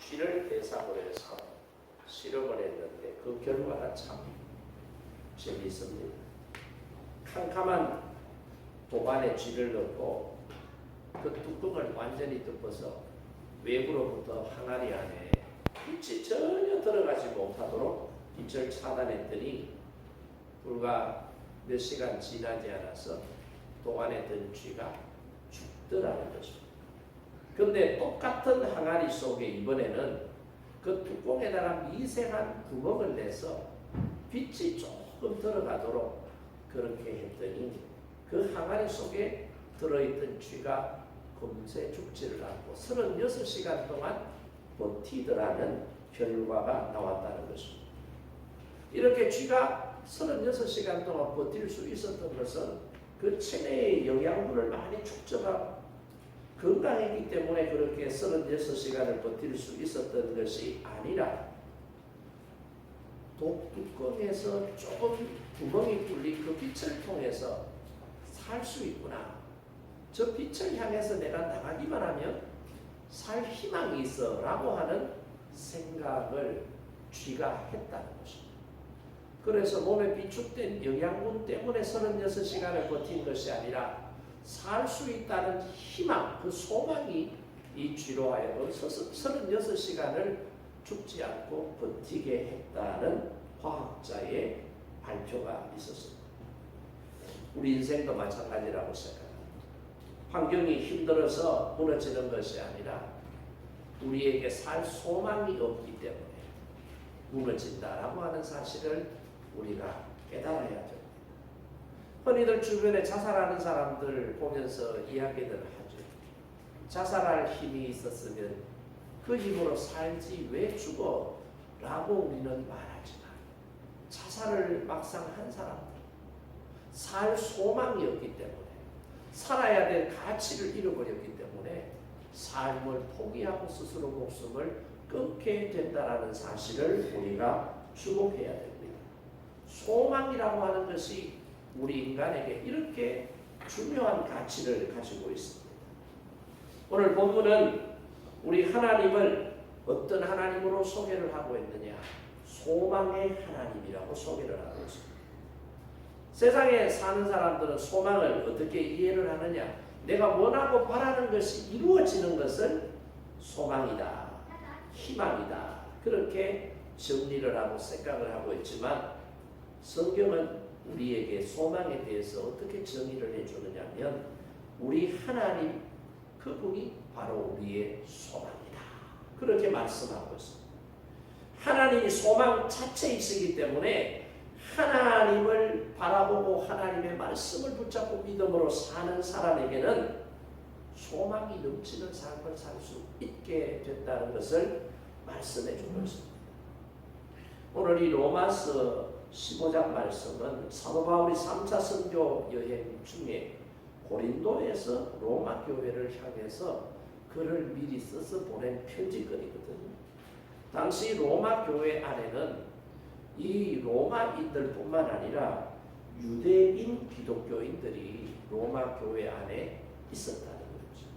쥐를 대상으로 해서 실험을 했는데 그 결과가 참 재미있습니다. 캄캄한 도관에 쥐를 넣고 그 뚜껑을 완전히 덮어서 외부로부터 항아리 안에 빛이 전혀 들어가지 못하도록 빛을 차단했더니 불과 몇 시간 지나지 않아서 도안에 든 쥐가 죽더라는 것입니다. 그런데 똑같은 항아리 속에 이번에는 그 뚜껑에다가 미세한 구멍을 내서 빛이 조금 들어가도록 그렇게 했더니 그 항아리 속에 들어있던 쥐가 금세 죽지를 않고 36시간 동안 버티더라는 결과가 나왔다는 것입니다. 이렇게 쥐가 36시간 동안 버틸 수 있었던 것은 그 체내의 영양분을 많이 축적하고 건강했기 때문에 그렇게 36시간을 버틸 수 있었던 것이 아니라 독뚜껑에서 조금 구멍이 뚫린 그 빛을 통해서 살 수 있구나. 저 빛을 향해서 내가 나가기만 하면 살 희망이 있어 라고 하는 생각을 쥐가 했다는 것입니다. 그래서 몸에 비축된 영양분 때문에 36시간을 버틴 것이 아니라 살 수 있다는 희망, 그 소망이 이 쥐로 하여금 36시간을 죽지 않고 버티게 했다는 과학자의 발표가 있었습니다. 우리 인생도 마찬가지라고 생각합니다. 환경이 힘들어서 무너지는 것이 아니라 우리에게 살 소망이 없기 때문에 무너진다라고 하는 사실을 우리가 깨달아야 됩니다. 흔히들 주변에 자살하는 사람들 보면서 이야기를 하죠. 자살할 힘이 있었으면 그 힘으로 살지 왜 죽어? 라고 우리는 말하지만 자살을 막상 한 사람들 살 소망이 없기 때문에 살아야 될 가치를 잃어버렸기 때문에 삶을 포기하고 스스로 목숨을 끊게 된다는 사실을 우리가 주목해야 됩니다. 소망이라고 하는 것이 우리 인간에게 이렇게 중요한 가치를 가지고 있습니다. 오늘 본문은 우리 하나님을 어떤 하나님으로 소개를 하고 있느냐? 소망의 하나님이라고 소개를 하고 있습니다. 세상에 사는 사람들은 소망을 어떻게 이해를 하느냐? 내가 원하고 바라는 것이 이루어지는 것을 소망이다, 희망이다, 그렇게 정리를 하고 생각을 하고 있지만 성경은 우리에게 소망에 대해서 어떻게 정의를 해주느냐 하면 우리 하나님 그분이 바로 우리의 소망이다, 그렇게 말씀하고 있습니다. 하나님이 소망 자체이시기 때문에 하나님을 바라보고 하나님의 말씀을 붙잡고 믿음으로 사는 사람에게는 소망이 넘치는 삶을 살 수 있게 됐다는 것을 말씀해 주고 있습니다. 오늘 이 로마서 15장 말씀은 사도 바울이 3차 선교 여행 중에 고린도에서 로마 교회를 향해서 글을 미리 써서 보낸 편지글이거든요. 당시 로마 교회 안에는 이 로마인들뿐만 아니라 유대인 기독교인들이 로마 교회 안에 있었다는 거죠.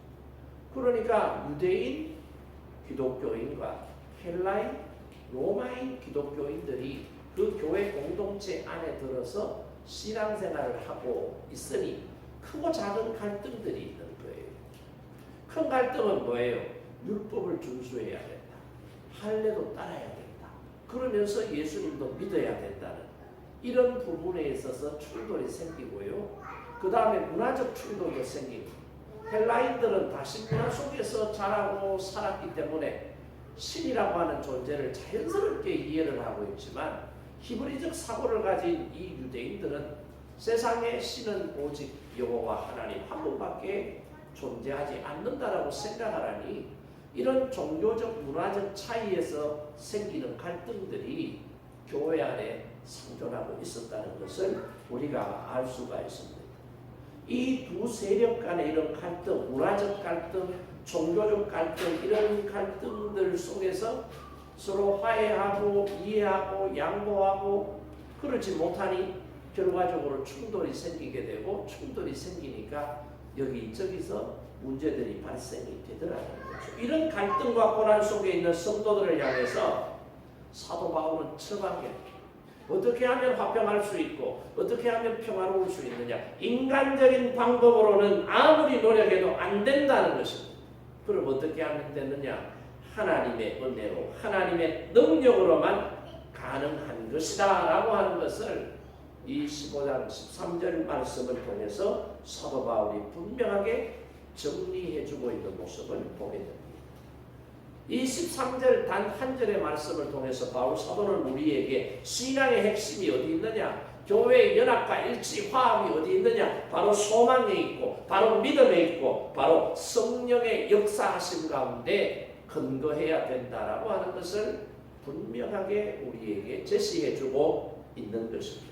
그러니까 유대인 기독교인과 헬라인 로마인 기독교인들이 그 교회 공동체 안에 들어서 신앙생활을 하고 있으니 크고 작은 갈등들이 있는 거예요. 큰 갈등은 뭐예요? 율법을 준수해야 된다. 할례도 따라야 된다. 그러면서 예수님도 믿어야 된다는 이런 부분에 있어서 충돌이 생기고요. 그 다음에 문화적 충돌도 생기고 헬라인들은 다시 문화 속에서 자라고 살았기 때문에 신이라고 하는 존재를 자연스럽게 이해를 하고 있지만 히브리적 사고를 가진 이 유대인들은 세상의 신은 오직 여호와 하나님 한 분밖에 존재하지 않는다라고 생각하라니 이런 종교적 문화적 차이에서 생기는 갈등들이 교회 안에 생존하고 있었다는 것을 우리가 알 수가 있습니다. 이 두 세력 간의 이런 갈등, 문화적 갈등, 종교적 갈등, 이런 갈등들 속에서 서로 화해하고 이해하고 양보하고 그러지 못하니 결과적으로 충돌이 생기게 되고 충돌이 생기니까 여기저기서 문제들이 발생이 되더라는 거죠. 이런 갈등과 고난 속에 있는 성도들을 향해서 사도 바울은 처방해. 어떻게 하면 화평할 수 있고 어떻게 하면 평화로울 수 있느냐. 인간적인 방법으로는 아무리 노력해도 안 된다는 것입니다. 그럼 어떻게 하면 되느냐. 하나님의 은혜로 하나님의 능력으로만 가능한 것이다 라고 하는 것을 이 15장 13절 말씀을 통해서 사도 바울이 분명하게 정리해주고 있는 모습을 보게 됩니다. 이 13절 단 한 절의 말씀을 통해서 바울 사도는 우리에게 신앙의 핵심이 어디 있느냐, 교회의 연합과 일치, 화합이 어디 있느냐, 바로 소망에 있고 바로 믿음에 있고 바로 성령의 역사하심 가운데 근거해야 된다라고 하는 것을 분명하게 우리에게 제시해주고 있는 것입니다.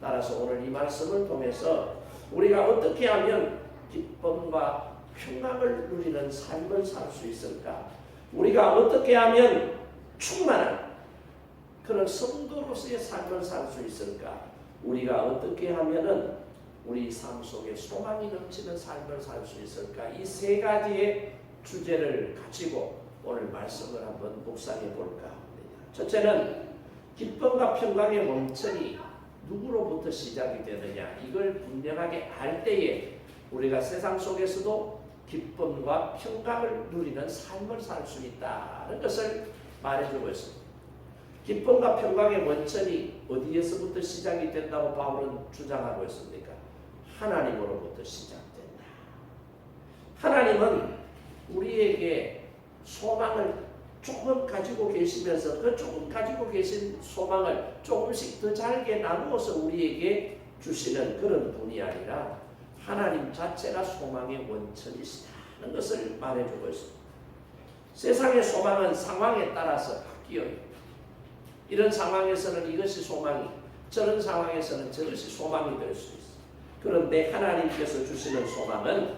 따라서 오늘 이 말씀을 통해서 우리가 어떻게 하면 기쁨과 평강을 누리는 삶을 살 수 있을까? 우리가 어떻게 하면 충만한 그런 성도로서의 삶을 살 수 있을까? 우리가 어떻게 하면은 우리 삶 속에 소망이 넘치는 삶을 살 수 있을까? 이 세 가지의 주제를 가지고 오늘 말씀을 한번 묵상해 볼까 합니다. 첫째는 기쁨과 평강의 원천이 누구로부터 시작이 되느냐, 이걸 분명하게 알 때에 우리가 세상 속에서도 기쁨과 평강을 누리는 삶을 살 수 있다는 것을 말해주고 있습니다. 기쁨과 평강의 원천이 어디에서부터 시작이 된다고 바울은 주장하고 있습니까? 하나님으로부터 시작된다. 하나님은 우리에게 소망을 조금 가지고 계시면서 그 조금 가지고 계신 소망을 조금씩 더 잘게 나누어서 우리에게 주시는 그런 분이 아니라 하나님 자체가 소망의 원천이시다는 것을 말해주고 있습니다. 세상의 소망은 상황에 따라서 바뀌어요. 이런 상황에서는 이것이 소망이, 저런 상황에서는 저것이 소망이 될 수 있어요. 그런데 하나님께서 주시는 소망은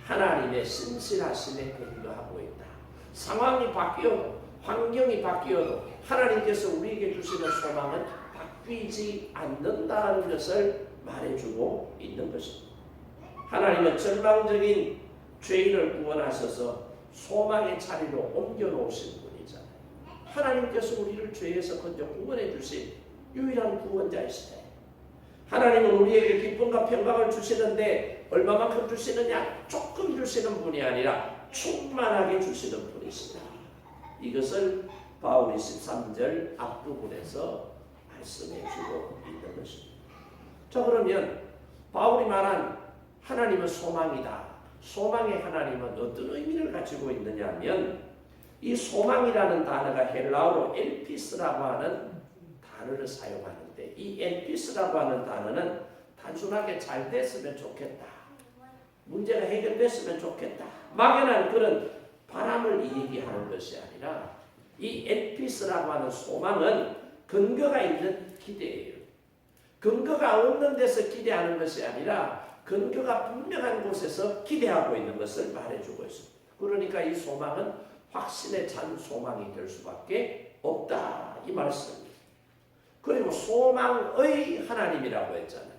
하나님의 신실하심에 근거하고 있다. 상황이 바뀌어도, 환경이 바뀌어도 하나님께서 우리에게 주시는 소망은 바뀌지 않는다는 것을 말해주고 있는 것입니다. 하나님은 절망적인 죄인을 구원하셔서 소망의 자리로 옮겨놓으신 분이잖아요. 하나님께서 우리를 죄에서 건져 구원해 주신 유일한 구원자이시다. 하나님은 우리에게 기쁨과 평강을 주시는데 얼마만큼 주시느냐? 조금 주시는 분이 아니라 충만하게 주시는 분이시다. 이것을 바울이 13절 앞부분에서 말씀해주고 있는 것입니다. 자, 그러면 바울이 말한 하나님은 소망이다. 소망의 하나님은 어떤 의미를 가지고 있느냐 하면 이 소망이라는 단어가 헬라어로 엘피스라고 하는 단어를 사용하는데 이 엘피스라고 하는 단어는 단순하게 잘 됐으면 좋겠다. 문제가 해결됐으면 좋겠다. 막연한 그런 바람을 얘기하는 것이 아니라 이 엘피스라고 하는 소망은 근거가 있는 기대예요. 근거가 없는 데서 기대하는 것이 아니라 근거가 분명한 곳에서 기대하고 있는 것을 말해주고 있습니다. 그러니까 이 소망은 확신에 찬 소망이 될 수밖에 없다. 이 말씀입니다. 그리고 소망의 하나님이라고 했잖아요.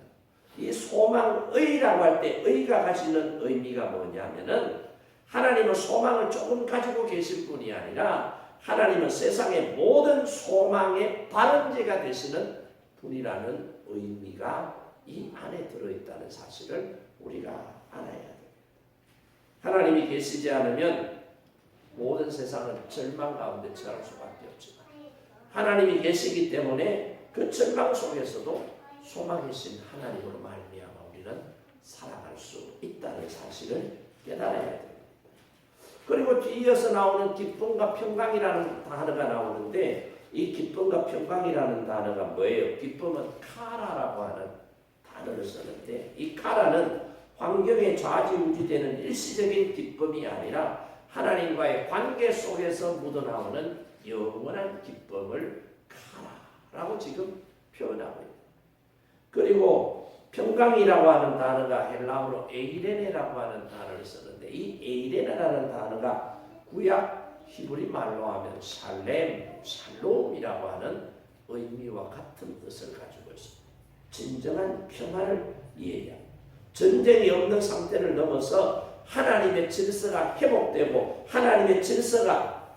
이 소망의라고 할 때 의가 가지는 의미가 뭐냐면은 하나님은 소망을 조금 가지고 계실 분이 아니라 하나님은 세상의 모든 소망의 발원제가 되시는 분이라는 의미가 이 안에 들어있다는 사실을 우리가 알아야 됩니다. 하나님이 계시지 않으면 모든 세상은 절망 가운데 처할 수밖에 없지만 하나님이 계시기 때문에 그 절망 속에서도 소망이신 하나님으로 말미암아 우리는 살아갈 수 있다는 사실을 깨달아야 됩니다. 그리고 뒤이어서 나오는 기쁨과 평강이라는 단어가 나오는데 이 기쁨과 평강이라는 단어가 뭐예요? 기쁨은 카라라고 하는 단어를 쓰는데 이 카라는 환경에 좌지우지되는 일시적인 기쁨이 아니라 하나님과의 관계 속에서 묻어나오는 영원한 기쁨을 카라라고 지금 표현하고 있습니다. 그리고 평강이라고 하는 단어가 헬라어로 에이레네라고 하는 단어를 쓰는데 이 에이레네라는 단어가 구약 히브리 말로 하면 샬렘, 샬롬이라고 하는 의미와 같은 뜻을 가지고 있습니다. 진정한 평화를 이해합니다. 전쟁이 없는 상태를 넘어서 하나님의 질서가 회복되고 하나님의 질서가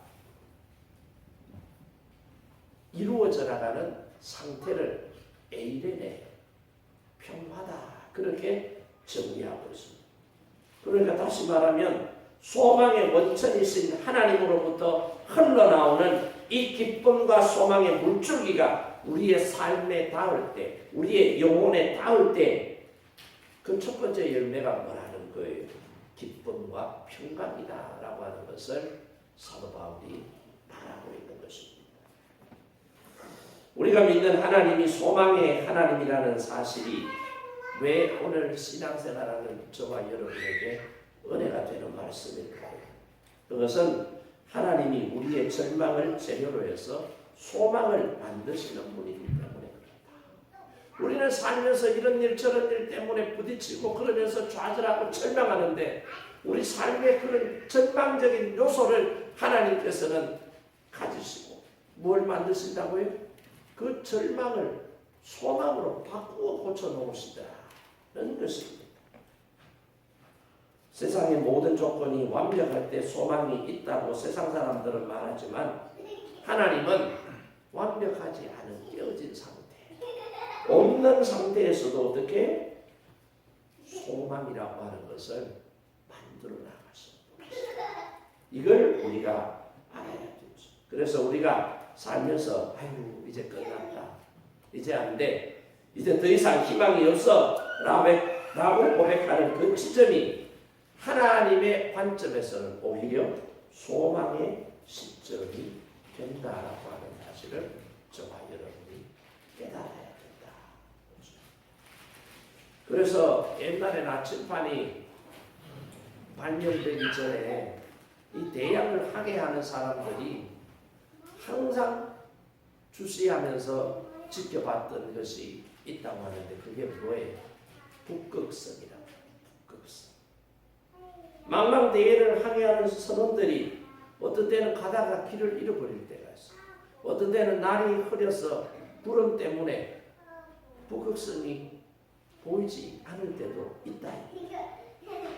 이루어져 나가는 상태를 에이레네, 평화다, 그렇게 정의하고 있습니다. 그러니까 다시 말하면 소망의 원천이신 하나님으로부터 흘러나오는 이 기쁨과 소망의 물줄기가 우리의 삶에 닿을 때, 우리의 영혼에 닿을 때 그 첫 번째 열매가 뭐라는 거예요? 기쁨과 평강이다 라고 하는 것을 사도 바울이 말하고 있는 것입니다. 우리가 믿는 하나님이 소망의 하나님이라는 사실이 왜 오늘 신앙생활하는 저와 여러분에게 은혜가 되는 말씀일까요? 그것은 하나님이 우리의 절망을 재료로 해서 소망을 만드시는 분이기 때문에 그렇다. 우리는 살면서 이런 일 저런 일 때문에 부딪히고 그러면서 좌절하고 절망하는데 우리 삶의 그런 절망적인 요소를 하나님께서는 가지시고 뭘 만드신다고요? 그 절망을 소망으로 바꾸어 고쳐놓으시더라는 것입니다. 세상의 모든 조건이 완벽할 때 소망이 있다고 세상 사람들은 말하지만 하나님은 완벽하지 않은 깨어진 상태, 없는 상태에서도 어떻게 소망이라고 하는 것을 만들어 나가십니다. 이걸 우리가 알아야 되죠. 그래서 우리가 살면서 아유 이제 끝났다, 이제 안 돼, 이제 더 이상 희망이 없어 라고 고백하는 그 지점이 하나님의 관점에서는 오히려 소망의 시점이 된다라고 하는 사실을 저와 여러분이 깨달아야 된다. 그래서 옛날에 나침반이 발명되기 전에 이 대양을 하게 하는 사람들이 항상 주시하면서 지켜봤던 것이 있다고 하는데 그게 뭐예요? 북극성이라고. 북극성. 망망대해를 하게 하는 선원들이 어떤 때는 가다가 길을 잃어버릴 때가 있어요. 어떤 때는 날이 흐려서 구름 때문에 북극성이 보이지 않을 때도 있다.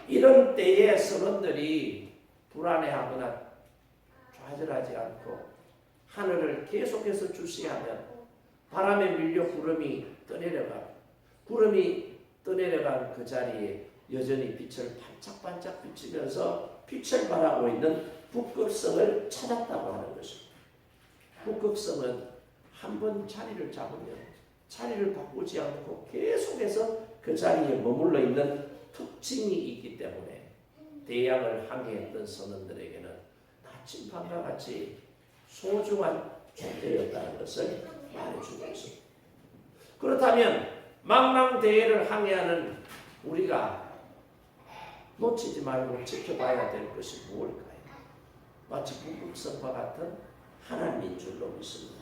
이런 때에 선원들이 불안해하거나 좌절하지 않고 하늘을 계속해서 주시하면 바람에 밀려 구름이 떠내려간 그 자리에 여전히 빛을 반짝반짝 비치면서 빛을 발하고 있는 북극성을 찾았다고 하는 것입니다. 북극성은 한번 자리를 잡으면 자리를 바꾸지 않고 계속해서 그 자리에 머물러 있는 특징이 있기 때문에 대양을 항해했던 선원들에게는 나침반과 같이 소중한 존재였다는 것을 말해주고 있습니다. 그렇다면 망망대해를 항해하는 우리가 놓치지 말고 지켜봐야 될 것이 무엇일까요? 마치 북극성과 같은 하나님인 줄로 믿습니다.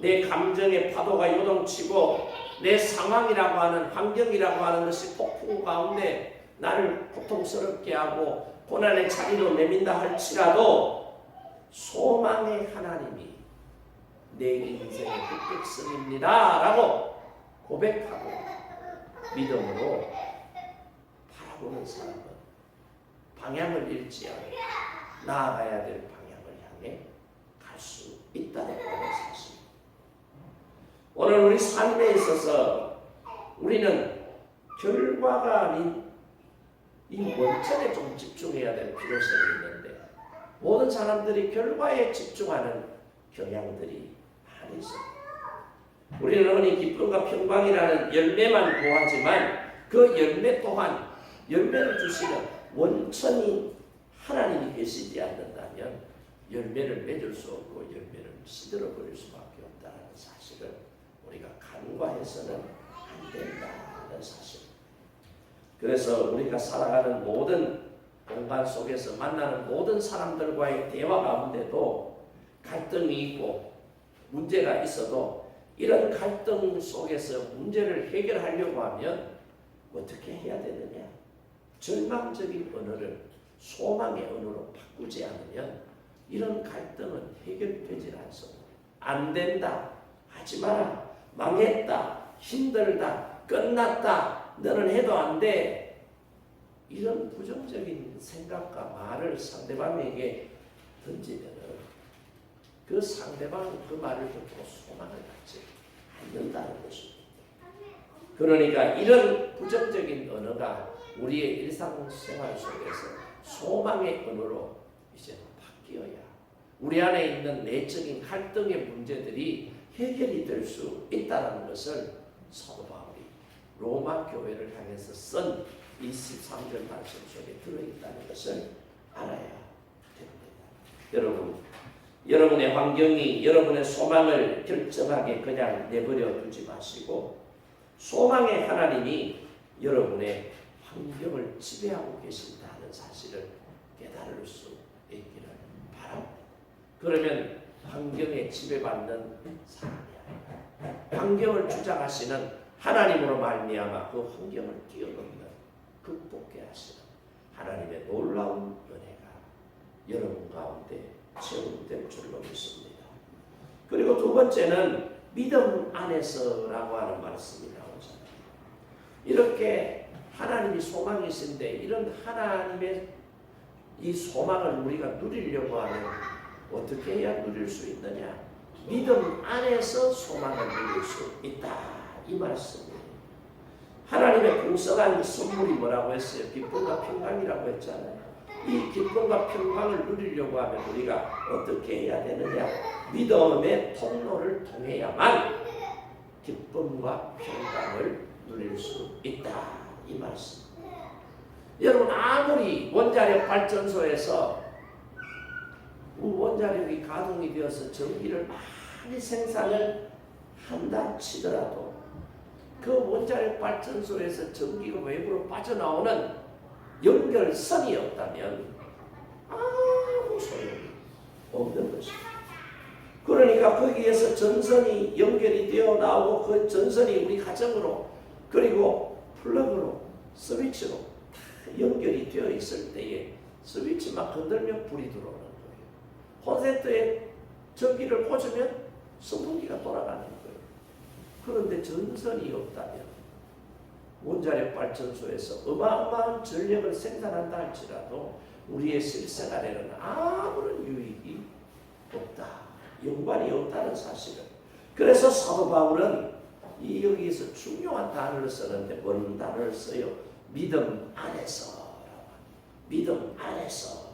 내 감정의 파도가 요동치고 내 상황이라고 하는 환경이라고 하는 것이 폭풍 가운데 나를 고통스럽게 하고 고난의 자리로 내민다 할지라도 소망의 하나님이 내 인생의 북극성입니다 라고 고백하고 믿음으로 바라보는 사람은 방향을 잃지 않고 나아가야 될 방향을 향해 갈 수 있다는 사실. 오늘 우리 삶에 있어서 우리는 결과가 아닌 이 원천에 좀 집중해야 될 필요성이 있는데 모든 사람들이 결과에 집중하는 경향들이 많이 있습니다. 우리는 흔히 기쁨과 평강이라는 열매만 구하지만 그 열매 또한 열매를 주시는 원천이 하나님이 계시지 않는다면 열매를 맺을 수 없고 열매를 시들어 버릴 수밖에 없다는 사실을 우리가 간과해서는 안 된다는 사실. 그래서 우리가 살아가는 모든 공간 속에서 만나는 모든 사람들과의 대화 가운데도 갈등이 있고 문제가 있어도 이런 갈등 속에서 문제를 해결하려고 하면 어떻게 해야 되느냐? 절망적인 언어를 소망의 언어로 바꾸지 않으면 이런 갈등은 해결되질 않습니다. 안 된다, 하지 마라, 망했다, 힘들다, 끝났다, 너는 해도 안 돼. 이런 부정적인 생각과 말을 상대방에게 던지면은 그 상대방은 그 말을 듣고 소망을 갖지 않는다는 것입니다. 그러니까 이런 부정적인 언어가 우리의 일상생활 속에서 소망의 언어로 이제 바뀌어야 우리 안에 있는 내적인 갈등의 문제들이 해결이 될 수 있다는 것을 사도 바울이 로마 교회를 향해서 쓴 23절 말씀 속에 들어있다는 것을 알아야 됩니다. 여러분의 환경이 여러분의 소망을 결정하게 그냥 내버려 두지 마시고 소망의 하나님이 여러분의 환경을 지배하고 계신다는 사실을 깨달을 수 있기를 바랍니다. 그러면 환경에 지배받는 사람이 아니라 환경을 주장하시는 하나님으로 말미암아 그 환경을 뛰어넘는 극복해 하시는 하나님의 놀라운 은혜가 여러분 가운데 체험될 줄로 믿습니다. 그리고 두 번째는 믿음 안에서라고 하는 말씀이 나오잖아요. 이렇게 하나님이 소망이신데 이런 하나님의 이 소망을 우리가 누리려고 하면 어떻게 해야 누릴 수 있느냐? 믿음 안에서 소망을 누릴 수 있다. 이 말씀이에요. 하나님의 풍성한 선물이 뭐라고 했어요? 기쁨과 평강이라고 했잖아요. 이 기쁨과 평강을 누리려고 하면 우리가 어떻게 해야 되느냐? 믿음의 통로를 통해야만 기쁨과 평강을 누릴 수 있다. 이 말씀. 여러분 아무리 원자력 발전소에서 원자력이 가동이 되어서 전기를 많이 생산을 한다 치더라도 그 원자력 발전소에서 전기가 외부로 빠져나오는 연결선이 없다면 아무 소용이 없는 것입니다. 그러니까 거기에서 전선이 연결이 되어 나오고 그 전선이 우리 가정으로 그리고 플러그로 스위치로 연결이 되어 있을 때에 스위치만 건들면 불이 들어오는 거예요. 콘센트에 전기를 꽂으면 선풍기가 돌아가는 거예요. 그런데 전선이 없다면 원자력 발전소에서 어마어마한 전력을 생산한다 할지라도 우리의 실생활에는 아무런 유익이 없다. 연관이 없다는 사실을. 그래서 사도 바울은 여기에서 중요한 단어를 쓰는데 뭔 단어를 써요? 믿음 안에서. 믿음 안에서.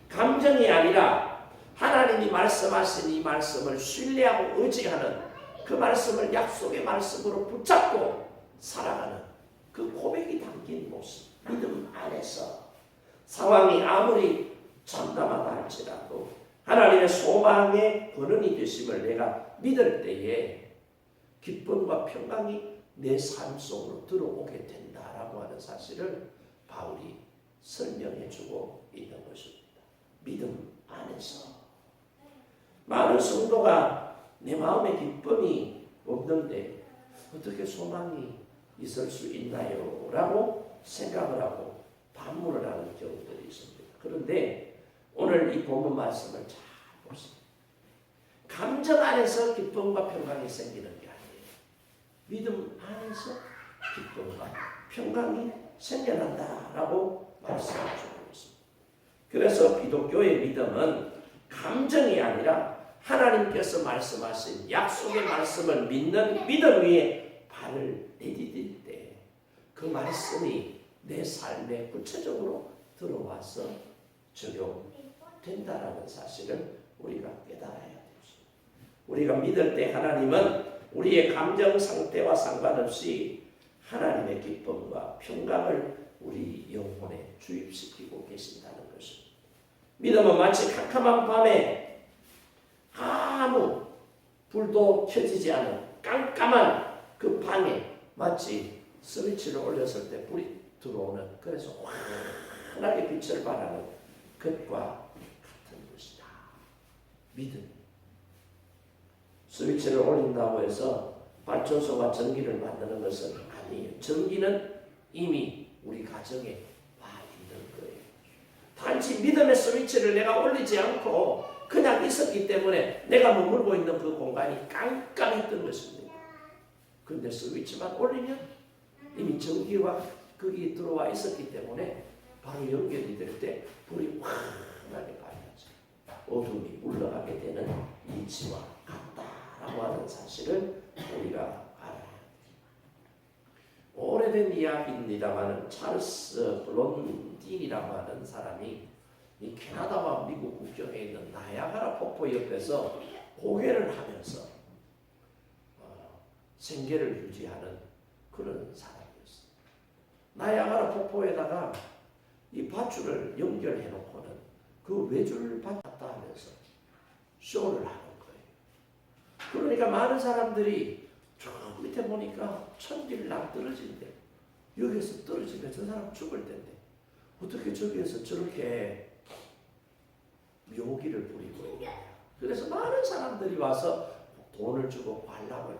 감정이 아니라 하나님이 말씀하신 이 말씀을 신뢰하고 의지하는 그 말씀을 약속의 말씀으로 붙잡고 살아가는 그 고백이 담긴 모습. 믿음 안에서. 상황이 아무리 참담하다 할지라도 하나님의 소망의 근원이 되심을 내가 믿을 때에 기쁨과 평강이 내 삶 속으로 들어오게 된다라고 하는 사실을 바울이 설명해 주고 있는 것입니다. 믿음 안에서. 많은 성도가 내 마음에 기쁨이 없는데 어떻게 소망이 있을 수 있나요? 라고 생각을 하고 반문을 하는 경우들이 있습니다. 그런데 오늘 이 본문 말씀을 잘 보세요. 감정 안에서 기쁨과 평강이 생기는 게 아니에요. 믿음 안에서 기쁨과 평강이 생겨난다라고 말씀해주고 있습니다. 그래서 기독교의 믿음은 감정이 아니라 하나님께서 말씀하신 약속의 말씀을 믿는 믿음 위에 발을 내디딜 때 그 말씀이 내 삶에 구체적으로 들어와서 적용된다라는 사실을 우리가 깨달아야 됩니다. 우리가 믿을 때 하나님은 우리의 감정 상태와 상관없이 하나님의 기쁨과 평강을 우리 영혼에 주입시키고 계신다는 것입니다. 믿음은 마치 캄캄한 밤에 아무 불도 켜지지 않은 깜깜한 그 방에 마치 스위치를 올렸을 때 불이 들어오는, 그래서 환하게 빛을 발하는 것과 같은 것이다. 믿음. 스위치를 올린다고 해서 발전소가 전기를 만드는 것은 아니에요. 전기는 이미 우리 가정에 와 있는 거예요. 단지 믿음의 스위치를 내가 올리지 않고 그냥 있었기 때문에 내가 머물고 있는 그 공간이 깜깜했던 것입니다. 그런데 스위치만 올리면 이미 전기와 거기 들어와 있었기 때문에 바로 연결이 될 때 불이 환하게 밝아져 어둠이 물러가게 되는 이치와 같다라고 하는 사실을 우리가 알아야 합니다. 오래된 이야기입니다만 찰스 블론딘이라고 하는 사람이 이 캐나다와 미국 국경에 있는 나야가라 폭포 옆에서 고개를 하면서 생계를 유지하는 그런 사람이었어요. 나야가라 폭포에다가 이 밧줄을 연결해 놓고는 그 외줄 받았다 하면서 쇼를 하는 거예요. 그러니까 많은 사람들이 저 밑에 보니까 천길 남 떨어진대. 여기에서 떨어지면 저 사람 죽을 텐데 어떻게 저기에서 저렇게 묘기를 부리고 있냐. 그래서 많은 사람들이 와서 돈을 주고 관람을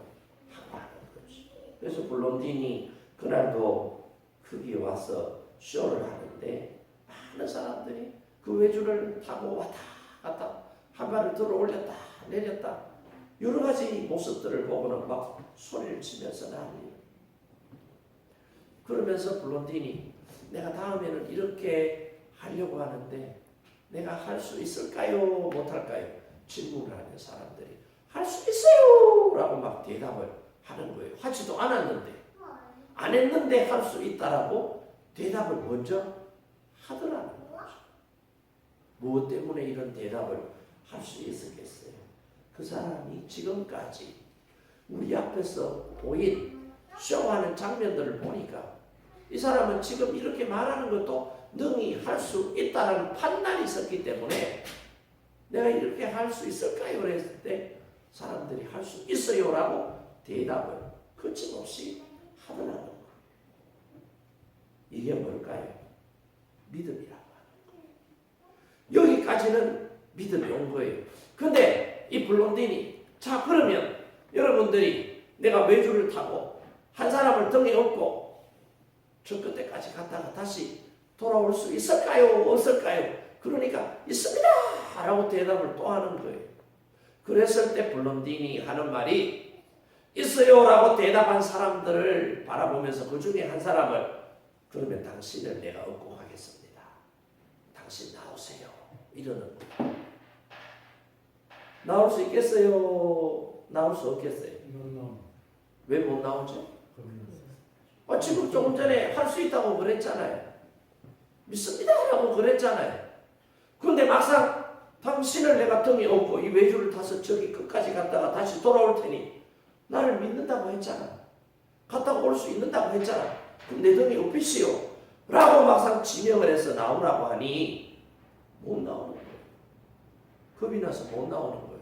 하고 하는 거지. 그래서 블론딘이 그날도 거기에 와서 쇼를 하는데 많은 사람들이 그 외줄을 타고 왔다 갔다 한 발을 들어 올렸다 내렸다 여러 가지 모습들을 보고는 막 소리를 치면서 난리. 그러면서 블론딘이 내가 다음에는 이렇게 하려고 하는데 내가 할 수 있을까요? 못할까요? 질문을 하는 사람들이 할 수 있어요! 라고 막 대답을 하는 거예요. 하지도 않았는데 안 했는데 할 수 있다라고 대답을 먼저 하더라는 거죠. 무엇 때문에 이런 대답을 할 수 있었겠어요? 그 사람이 지금까지 우리 앞에서 보인 쇼하는 장면들을 보니까 이 사람은 지금 이렇게 말하는 것도 능히 할 수 있다는 판단이 있었기 때문에 내가 이렇게 할 수 있을까요? 그랬을 때 사람들이 할 수 있어요 라고 대답을 거침없이 하더라는 거예요. 이게 뭘까요? 믿음이라고 하는 거예요. 여기까지는 믿음이 온 거예요. 근데 이 블론딘이 자 그러면 여러분들이 내가 외줄을 타고 한 사람을 등에 업고 저 끝에까지 갔다가 다시 돌아올 수 있을까요? 없을까요? 그러니까 있습니다 라고 대답을 또 하는 거예요. 그랬을 때 블론딘이 하는 말이 있어요 라고 대답한 사람들을 바라보면서 그 중에 한 사람을 그러면 당신을 내가 업고 가겠습니다. 당신 나오세요. 이러는 거예요. 나올 수 있겠어요? 나올 수 없겠어요? 왜 못 나오죠? 지금 조금 전에 할 수 있다고 그랬잖아요. 믿습니다 라고 그랬잖아요. 그런데 막상 당신을 내가 등에 업고 이 외줄을 타서 저기 끝까지 갔다가 다시 돌아올 테니 나를 믿는다고 했잖아. 갔다가 올 수 있는다고 했잖아. 그럼 내 등에 업히시오 라고 막상 지명을 해서 나오라고 하니 못 나오는 거예요. 겁이 나서 못 나오는 거예요.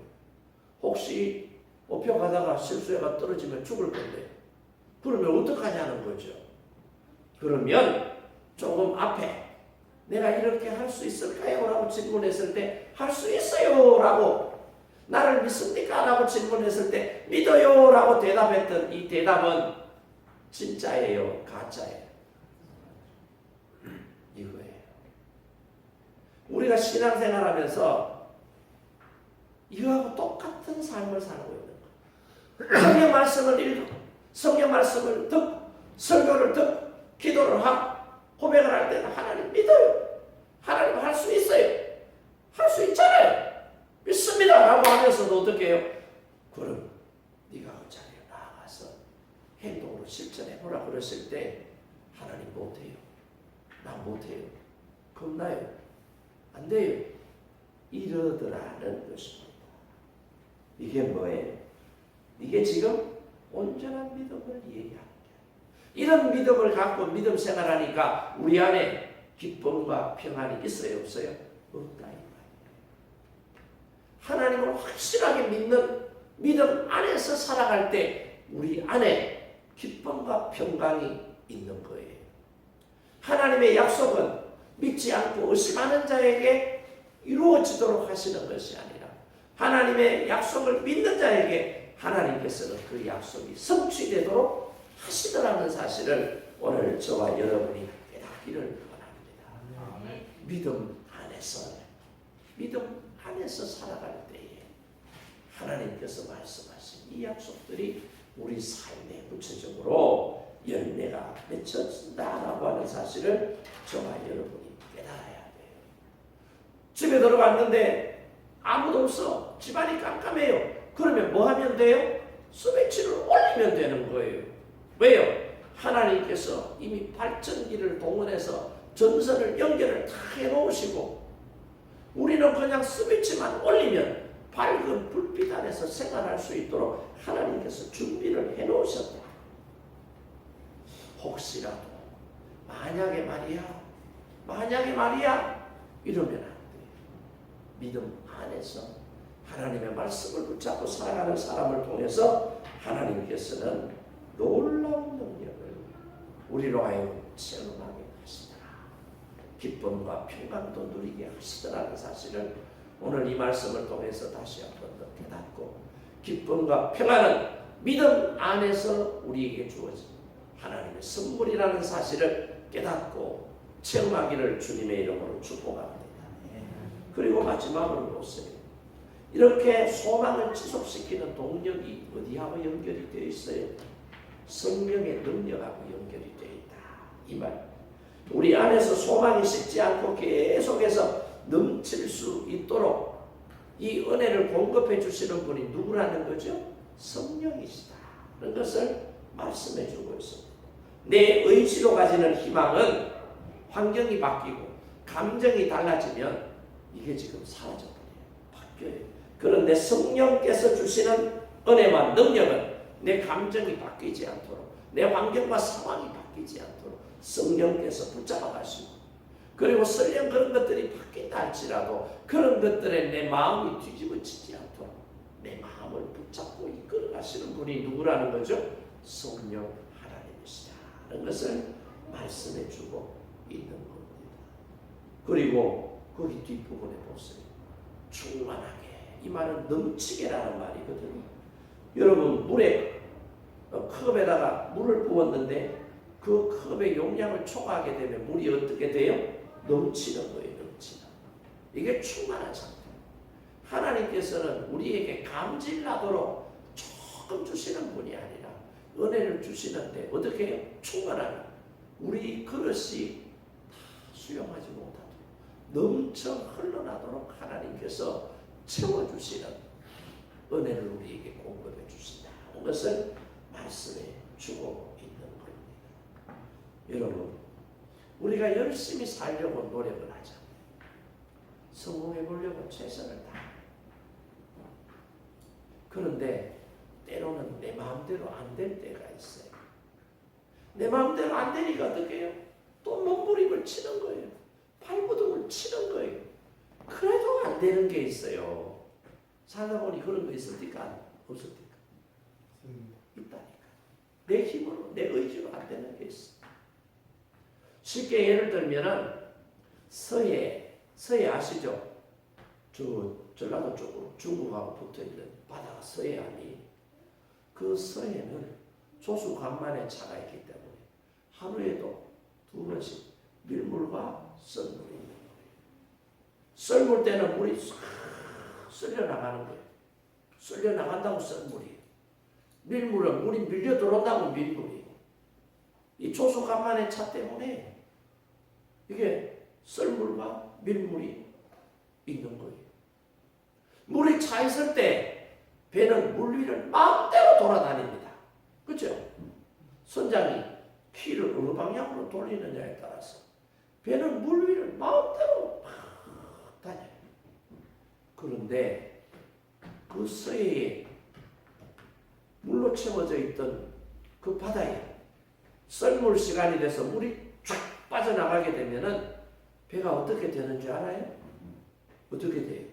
혹시 업혀가다가 실수해가 떨어지면 죽을 건데 그러면 어떡하냐는 거죠. 그러면 조금 앞에 내가 이렇게 할 수 있을까요? 라고 질문했을 때 할 수 있어요 라고 나를 믿습니까? 라고 질문했을 때 믿어요 라고 대답했던 이 대답은 진짜예요? 가짜예요? 이거예요. 우리가 신앙생활하면서 이거하고 똑같은 삶을 살고 있는 거예요. 성경 말씀을 읽고 성경 말씀을 듣고 설교를 듣고 기도를 하고 고백을 할 때는 하나님 믿어요. 하나님 할 수 있어요. 할 수 있잖아요. 믿습니다 라고 하면서도 어떻게 해요? 그럼 네가 그 자리에 나가서 행동으로 실천해 보라 그랬을 때 하나님 못해요. 나 못해요. 겁나요. 안 돼요. 이러더라는 것입니다. 이게 뭐예요? 이게 지금 온전한 믿음을 얘기하는 거예요. 이런 믿음을 갖고 믿음 생활하니까 우리 안에 기쁨과 평안이 있어요? 없어요? 없다. 하나님을 확실하게 믿는 믿음 안에서 살아갈 때 우리 안에 기쁨과 평강이 있는 거예요. 하나님의 약속은 믿지 않고 의심하는 자에게 이루어지도록 하시는 것이 아니라 하나님의 약속을 믿는 자에게 하나님께서는 그 약속이 성취되도록 하시더라는 사실을 오늘 저와 여러분이 깨닫기를 원합니다. 믿음 안에서 살아갈 때에 하나님께서 말씀하신 이 약속들이 우리 삶에 구체적으로 열매가 맺혀진다라고 하는 사실을 저와 여러분이 깨달아야 돼요. 집에 들어갔는데 아무도 없어. 집안이 깜깜해요. 그러면 뭐 하면 돼요? 스위치를 올리면 되는 거예요. 왜요? 하나님께서 이미 발전기를 동원해서 전선을 연결을 다 해놓으시고 우리는 그냥 스위치만 올리면 밝은 불빛 안에서 생활할 수 있도록 하나님께서 준비를 해놓으셨다. 혹시라도 만약에 말이야 이러면 안 돼요. 믿음 안에서 하나님의 말씀을 붙잡고 살아가는 사람을 통해서 하나님께서는 놀라운 능력을 우리로 하여금 체험하게 하시더라. 기쁨과 평강도 누리게 하시더라는 사실을 오늘 이 말씀을 통해서 다시 한 번 더 깨닫고, 기쁨과 평안은 믿음 안에서 우리에게 주어진 하나님의 선물이라는 사실을 깨닫고 체험하기를 주님의 이름으로 축복합니다. 그리고 마지막으로 보세요. 이렇게 소망을 지속시키는 동력이 어디하고 연결이 되어 있어요? 성령의 능력하고 연결이 되어 있다. 이 말. 우리 안에서 소망이 식지 않고 계속해서 넘칠 수 있도록 이 은혜를 공급해 주시는 분이 누구라는 거죠? 성령이시다. 그런 것을 말씀해 주고 있습니다. 내 의지로 가지는 희망은 환경이 바뀌고 감정이 달라지면 이게 지금 사라져버려요. 바뀌어요. 그런데 성령께서 주시는 은혜와 능력은 내 감정이 바뀌지 않도록, 내 환경과 상황이 바뀌지 않도록 성령께서 붙잡아 가시고, 그리고 설령 그런 것들이 바뀐다 할지라도 그런 것들에 내 마음이 뒤집어지지 않도록 내 마음을 붙잡고 이끌어 가시는 분이 누구라는 거죠? 성령 하나님이시다 라는 것을 말씀해 주고 있는 겁니다. 그리고 거기 뒷부분에 보세요. 충만하게. 이 말은 넘치게라는 말이거든요. 여러분, 물에 컵에다가 물을 부었는데 그 컵의 용량을 초과하게 되면 물이 어떻게 돼요? 넘치는 거예요. 넘치는. 이게 충만한 상태. 하나님께서는 우리에게 감질나도록 조금 주시는 분이 아니라 은혜를 주시는데 어떻게 해요? 충만한. 우리 그릇이 다 수용하지 못하도록 넘쳐 흘러나도록 하나님께서 채워주시는 은혜를 우리에게 공급해 주신다. 그것을 말씀해 주고 있는 겁니다. 여러분, 우리가 열심히 살려고 노력을 하자. 성공해 보려고 최선을 다. 그런데 때로는 내 마음대로 안 될 때가 있어요. 내 마음대로 안 되니까 어떻게 해요? 또 몸부림을 치는 거예요. 발버둥을 치는 거예요. 그래도 안 되는 게 있어요. 살다 보니 그런 거 있습니까? 없습니까? 있다니까. 내 힘으로, 내 의지로 안 되는 게 있어. 쉽게 예를 들면은 서해 아시죠? 전라도 쪽으로 중국하고 붙어있는 바다가 서해안이, 그 서해는 조수간만의 차가 있기 때문에 하루에도 2번씩 밀물과 썰물이 있는 거예요. 썰물 때는 물이 싹 쓸려 나가는 거예요. 쓸려 나간다고 썰물이에요. 밀물은 물이 밀려 들어온다고 밀물이에요. 이 조수간만의 차 때문에 이게 썰물과 밀물이 있는 거예요. 물이 차 있을 때 배는 물 위를 마음대로 돌아다닙니다. 그렇죠? 선장이 키를 어느 방향으로 돌리느냐에 따라서 배는 물 위를 마음대로 막 다녀요. 그런데 그 서해에 물로 채워져 있던 그 바다에 썰물 시간이 돼서 물이 쫙 빠져나가게 되면은 배가 어떻게 되는 줄 알아요? 어떻게 돼요?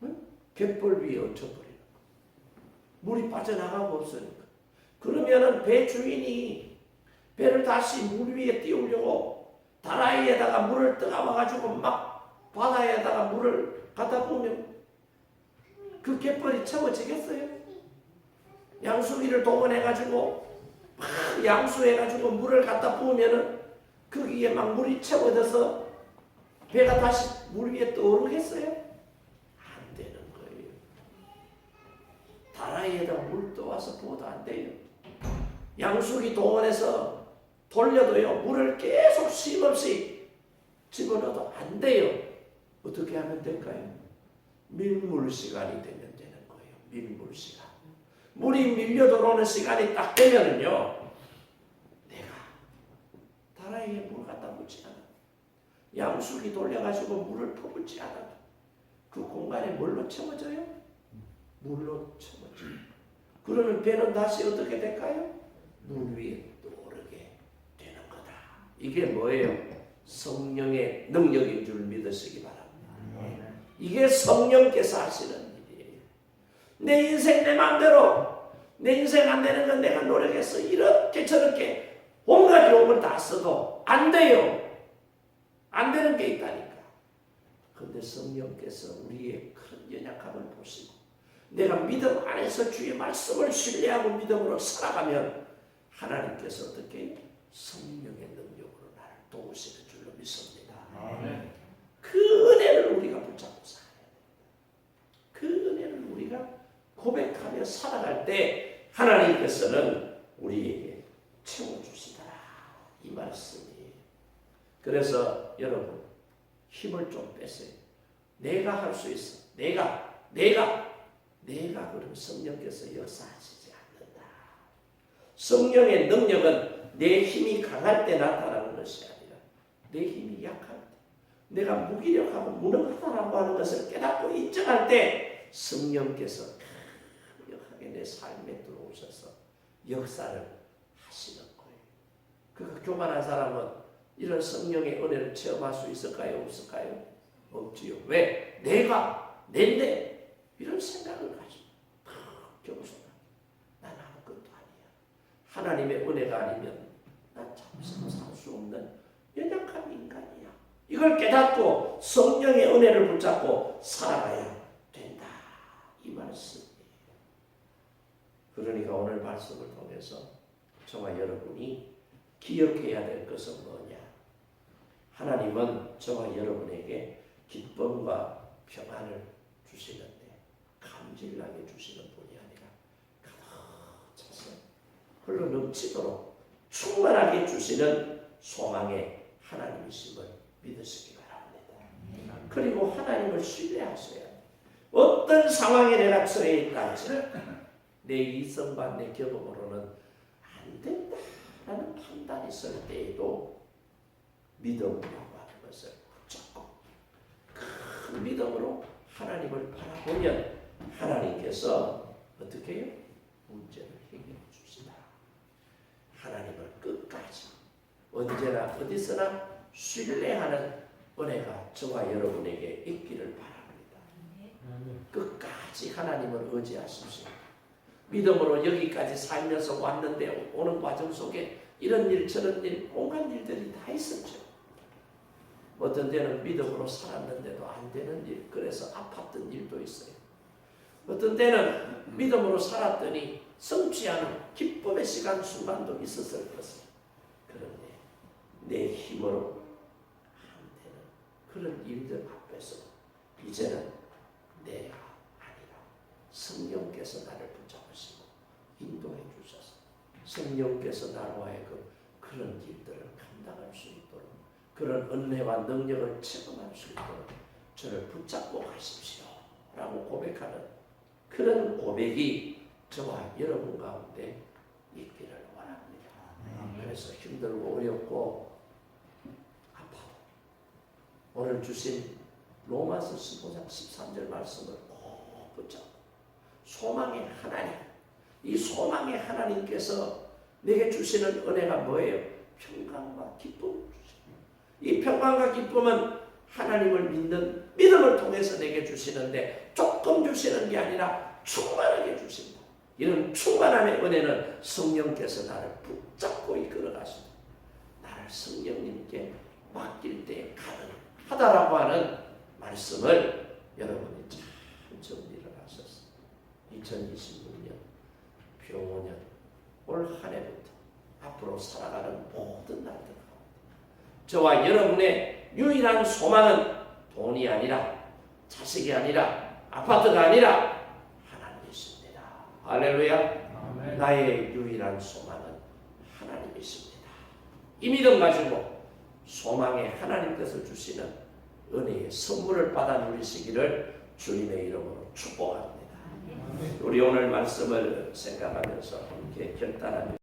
응? 갯벌 위에 얹혀버리는 거예요. 물이 빠져나가고 없으니까. 그러면은 배 주인이 배를 다시 물 위에 띄우려고 다라이에다가 물을 떠가와가지고 막 바다에다가 물을 갖다 부으면 그 갯벌이 채워지겠어요? 양수기를 동원해가지고 막 양수해가지고 물을 갖다 부으면은 거기에 막 물이 채워져서 배가 다시 물 위에 떠오르겠어요? 안 되는 거예요. 다라이에다 물 떠와서 부어도 안 돼요. 양수기 동원해서 돌려도요, 물을 계속 쉼없이 집어넣어도 안 돼요. 어떻게 하면 될까요? 밀물 시간이 되면 되는 거예요. 밀물 시간. 물이 밀려 들어오는 시간이 딱 되면은요, 내가 다라이에 물 갖다 붓지 않아. 양수기 돌려가지고 물을 퍼붓지 않아도 그 공간에 뭘로 채워져요? 물로 채워져요. 그러면 배는 다시 어떻게 될까요? 물 위에 오르게 되는 거다. 이게 뭐예요? 성령의 능력인 줄 믿으시기 바랍니다. 이게 성령께서 하시는 일이에요. 내 인생 내 마음대로, 내 인생 안 되는 건 내가 노력해서 이렇게 저렇게 온갖 용을 다 써도 안 돼요. 안 되는 게 있다니까. 그런데 성령께서 우리의 큰 연약함을 보시고 내가 믿음 안에서 주의 말씀을 신뢰하고 믿음으로 살아가면 하나님께서 어떻게 성령의 능력으로 나를 도우시는 줄로 믿습니다. 아멘. 그 은혜를 우리가 붙잡고 살아야 돼요. 그 은혜를 우리가 고백하며 살아갈 때 하나님께서는 우리에게 채워주시더라. 이 말씀이. 그래서 여러분 힘을 좀 빼세요. 내가 할 수 있어. 내가 그럼 성령께서 역사하시지 않는다. 성령의 능력은 내 힘이 강할 때 나타나는 것이 아니라 내 힘이 약할 때, 내가 무기력하고 무능하다라고 하는 것을 깨닫고 인정할 때 성령께서 강력하게 내 삶에 들어오셔서 역사를 하시는 거예요. 그 교만한 사람은 이런 성령의 은혜를 체험할 수 있을까요? 없을까요? 없지요. 왜? 내가 낸데 이런 생각을 가지고 겸손하게 난 아무것도 아니야. 하나님의 은혜가 아니면 난 참으로 살 수 없는 연약한 인간이야. 이걸 깨닫고 성령의 은혜를 붙잡고 살아가야 된다. 이 말씀이에요. 그러니까 오늘 말씀을 통해서 저와 여러분이 기억해야 될 것은 뭐냐? 하나님은 저와 여러분에게 기쁨과 평안을 주시는데 감질나게 주시는 분이 아니라 가득 차서 흘러 넘치도록 충만하게 주시는 소망의 하나님이심을 믿으시기 바랍니다. 그리고 하나님을 신뢰하셔야 돼요. 어떤 상황에 내가 처해 있다 할지라도 내 이성과 내 경험으로는 안 된다라는 판단이 있을 때에도 믿음이라고 하는 것을 붙잡고 그 믿음으로 하나님을 바라보면 하나님께서 어떻게 해요? 문제를 해결해 주시다. 하나님을 끝까지 언제나 어디서나 신뢰하는 은혜가 저와 여러분에게 있기를 바랍니다. 끝까지 하나님을 의지하십시오. 믿음으로 여기까지 살면서 왔는데 오는 과정 속에 이런 일 저런 일 온갖 일들이 다 있었죠. 어떤 때는 믿음으로 살았는데도 안 되는 일, 그래서 아팠던 일도 있어요. 어떤 때는 믿음으로 살았더니 성취하는 기쁨의 시간 순간도 있었을 것이에요. 그런데 내 힘으로 안 되는 그런 일들 앞에서 이제는 내가 아니라 성령께서 나를 붙잡으시고 인도해 주셔서 성령께서 나로 하여금 그런 일들을 감당할 수 있도록 그런 은혜와 능력을 체험할 수 있도록 저를 붙잡고 가십시오 라고 고백하는 그런 고백이 저와 여러분 가운데 있기를 원합니다. 그래서 힘들고 어렵고 아파도 오늘 주신 로마서 15장 13절 말씀을 꼭 붙잡고 소망의 하나님, 이 소망의 하나님께서 내게 주시는 은혜가 뭐예요? 평강과 기쁨을 주십니다. 이 평강과 기쁨은 하나님을 믿는 믿음을 통해서 내게 주시는데 조금 주시는 게 아니라 충만하게 주신다. 이런 충만함의 은혜는 성령께서 나를 붙잡고 이끌어 가시고 나를 성령님께 맡길 때 가능하다라고 하는 말씀을 여러분이 잘 정리를 하셔서 2026년 병원년 올 한 해부터 앞으로 살아가는 모든 날들 저와 여러분의 유일한 소망은 돈이 아니라 자식이 아니라 아파트가 아니라 하나님이십니다. 할렐루야. 아멘. 나의 유일한 소망은 하나님이십니다. 이 믿음 가지고 소망의 하나님 뜻을 주시는 은혜의 선물을 받아 누리시기를 주님의 이름으로 축복합니다. 우리 오늘 말씀을 생각하면서 함께 결단하며